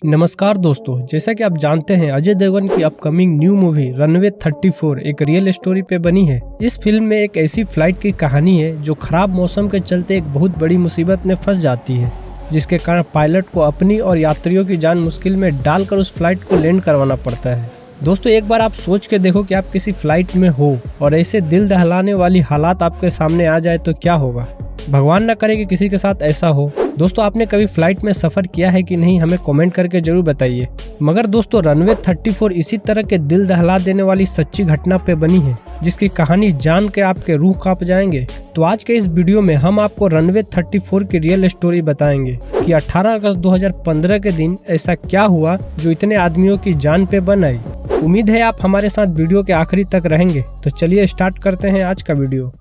नमस्कार दोस्तों, जैसा कि आप जानते हैं अजय देवगन की अपकमिंग न्यू मूवी रनवे 34 एक रियल स्टोरी पे बनी है। इस फिल्म में एक ऐसी फ्लाइट की कहानी है जो खराब मौसम के चलते एक बहुत बड़ी मुसीबत में फंस जाती है, जिसके कारण पायलट को अपनी और यात्रियों की जान मुश्किल में डालकर उस फ्लाइट को लैंड करवाना पड़ता है। दोस्तों, एक बार आप सोच के देखो कि आप किसी फ्लाइट में हो और ऐसे दिल दहलाने वाली हालात आपके सामने आ जाए तो क्या होगा। भगवान न करे कि किसी के साथ ऐसा हो। दोस्तों, आपने कभी फ्लाइट में सफ़र किया है कि नहीं, हमें कमेंट करके जरूर बताइए। मगर दोस्तों, रनवे 34 इसी तरह के दिल दहला देने वाली सच्ची घटना पे बनी है, जिसकी कहानी जान के आपके रूह कांप जाएंगे। तो आज के इस वीडियो में हम आपको रनवे 34 की रियल स्टोरी बताएंगे कि 18 अगस्त 2015 के दिन ऐसा क्या हुआ जो इतने आदमियों की जान पे बन आई। उम्मीद है आप हमारे साथ वीडियो के आखिरी तक रहेंगे। तो चलिए स्टार्ट करते हैं आज का वीडियो।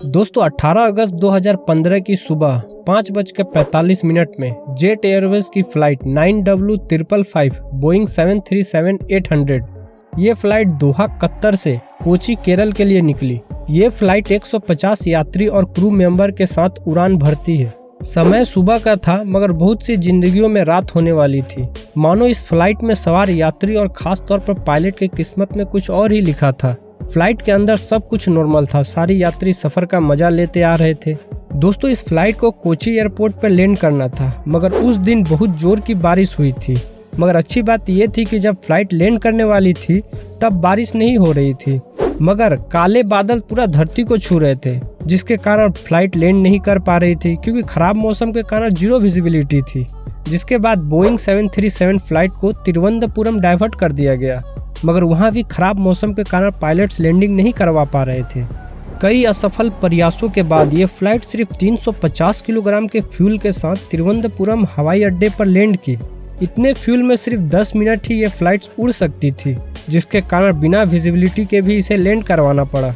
दोस्तों, 18 अगस्त 2015 की सुबह 5:45 में जेट एयरवेज की फ्लाइट 9W555 बोइंग 737-800 ये फ्लाइट दोहा कतर से कोची केरल के लिए निकली। ये फ्लाइट 150 यात्री और क्रू मेंबर के साथ उड़ान भरती है। समय सुबह का था, मगर बहुत सी जिंदगियों में रात होने वाली थी। मानो इस फ्लाइट में सवार यात्री और खास तौर पर पायलट की किस्मत में कुछ और ही लिखा था। फ्लाइट के अंदर सब कुछ नॉर्मल था, सारे यात्री सफर का मजा लेते आ रहे थे। दोस्तों, इस फ्लाइट को कोची एयरपोर्ट पर लैंड करना था, मगर उस दिन बहुत जोर की बारिश हुई थी। मगर अच्छी बात यह थी कि जब फ्लाइट लैंड करने वाली थी तब बारिश नहीं हो रही थी, मगर काले बादल पूरा धरती को छू रहे थे, जिसके कारण फ्लाइट लैंड नहीं कर पा रही थी, क्योंकि खराब मौसम के कारण जीरो विजिबिलिटी थी। जिसके बाद बोइंग 737 फ्लाइट को तिरुवनंतपुरम डाइवर्ट कर दिया गया, मगर वहां भी खराब मौसम के कारण पायलट्स लैंडिंग नहीं करवा पा रहे थे। कई असफल प्रयासों के बाद ये फ्लाइट सिर्फ 350 किलोग्राम के फ्यूल के साथ तिरुवनंतपुरम हवाई अड्डे पर लैंड की। इतने फ्यूल में सिर्फ 10 मिनट ही ये फ्लाइट्स उड़ सकती थी, जिसके कारण बिना विजिबिलिटी के भी इसे लैंड करवाना पड़ा।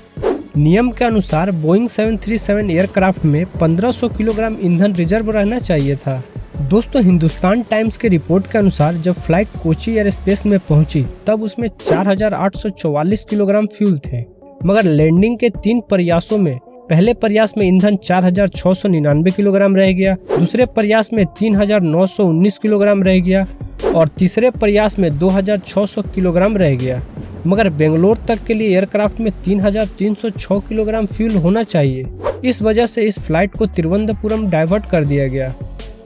नियम के अनुसार बोइंग 737 एयरक्राफ्ट में 1500 किलोग्राम ईंधन रिजर्व रहना चाहिए था। दोस्तों, हिंदुस्तान टाइम्स के रिपोर्ट के अनुसार जब फ्लाइट कोची एयर स्पेस में पहुंची तब उसमें 4844 किलोग्राम फ्यूल थे, मगर लैंडिंग के 3 प्रयासों में पहले प्रयास में ईंधन 4699 किलोग्राम रह गया, दूसरे प्रयास में 3919 किलोग्राम रह गया और तीसरे प्रयास में 2600 किलोग्राम रह गया। मगर बेंगलोर तक के लिए एयरक्राफ्ट में 3306 किलोग्राम फ्यूल होना चाहिए। इस वजह से इस फ्लाइट को तिरुवनंतपुरम डाइवर्ट कर दिया गया।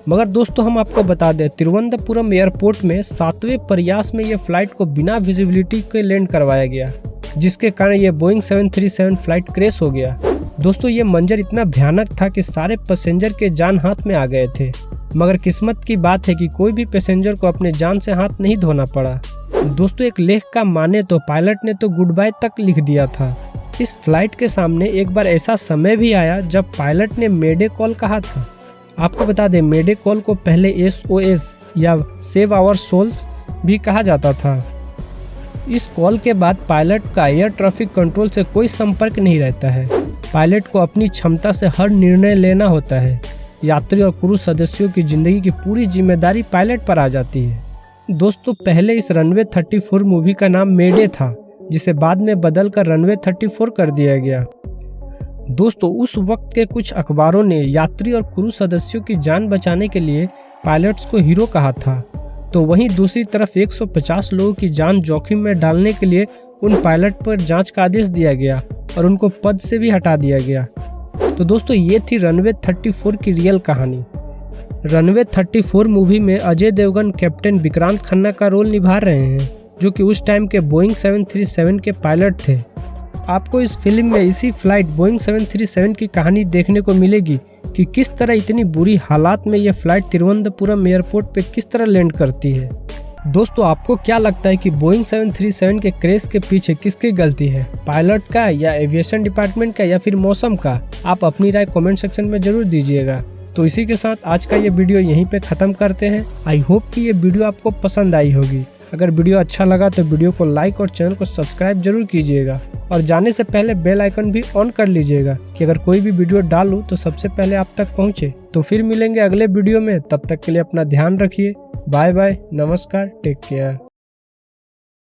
मगर दोस्तों, हम आपको बता दें, तिरुवनंतपुरम एयरपोर्ट में 7वें प्रयास में ये फ्लाइट को बिना विजिबिलिटी के लैंड करवाया गया, जिसके कारण ये बोइंग 737 फ्लाइट क्रैश हो गया। दोस्तों, ये मंजर इतना भयानक था कि सारे पैसेंजर के जान हाथ में आ गए थे, मगर किस्मत की बात है कि कोई भी पैसेंजर को अपने जान से हाथ नहीं धोना पड़ा। दोस्तों, एक लेख का माने तो पायलट ने तो गुड बाय तक लिख दिया था। इस फ्लाइट के सामने एक बार ऐसा समय भी आया जब पायलट ने मेडे कॉल कहा था। आपको बता दें, मेडे कॉल को पहले SOS या सेव आवर सोल्स भी कहा जाता था। इस कॉल के बाद पायलट का एयर ट्रैफिक कंट्रोल से कोई संपर्क नहीं रहता है। पायलट को अपनी क्षमता से हर निर्णय लेना होता है। यात्री और क्रू सदस्यों की जिंदगी की पूरी जिम्मेदारी पायलट पर आ जाती है। दोस्तों, पहले इस रनवे 34 मूवी का नाम मेडे था, जिसे बाद में बदलकर रनवे 34 कर दिया गया। दोस्तों, उस वक्त के कुछ अखबारों ने यात्री और क्रू सदस्यों की जान बचाने के लिए पायलट्स को हीरो कहा था, तो वहीं दूसरी तरफ 150 लोगों की जान जोखिम में डालने के लिए उन पायलट पर जांच का आदेश दिया गया और उनको पद से भी हटा दिया गया। तो दोस्तों, ये थी रनवे 34 की रियल कहानी। रनवे 34 मूवी में अजय देवगन कैप्टन विक्रांत खन्ना का रोल निभा रहे हैं, जो कि उस टाइम के बोइंग 737 के पायलट थे। आपको इस फिल्म में इसी फ्लाइट बोइंग 737 की कहानी देखने को मिलेगी कि किस तरह इतनी बुरी हालात में यह फ्लाइट तिरुवनंतपुरम एयरपोर्ट पे किस तरह लैंड करती है। दोस्तों, आपको क्या लगता है कि बोइंग 737 के क्रैश के पीछे किसकी गलती है, पायलट का या एविएशन डिपार्टमेंट का या फिर मौसम का? आप अपनी राय कमेंट सेक्शन में जरूर दीजिएगा। तो इसी के साथ आज का ये वीडियो यहीं पे ख़त्म करते हैं। आई होप कि ये वीडियो आपको पसंद आई होगी। अगर वीडियो अच्छा लगा तो वीडियो को लाइक और चैनल को सब्सक्राइब जरूर कीजिएगा और जाने से पहले बेल आइकन भी ऑन कर लीजिएगा कि अगर कोई भी वीडियो डालूं तो सबसे पहले आप तक पहुंचे। तो फिर मिलेंगे अगले वीडियो में, तब तक के लिए अपना ध्यान रखिए। बाय बाय, नमस्कार, टेक केयर।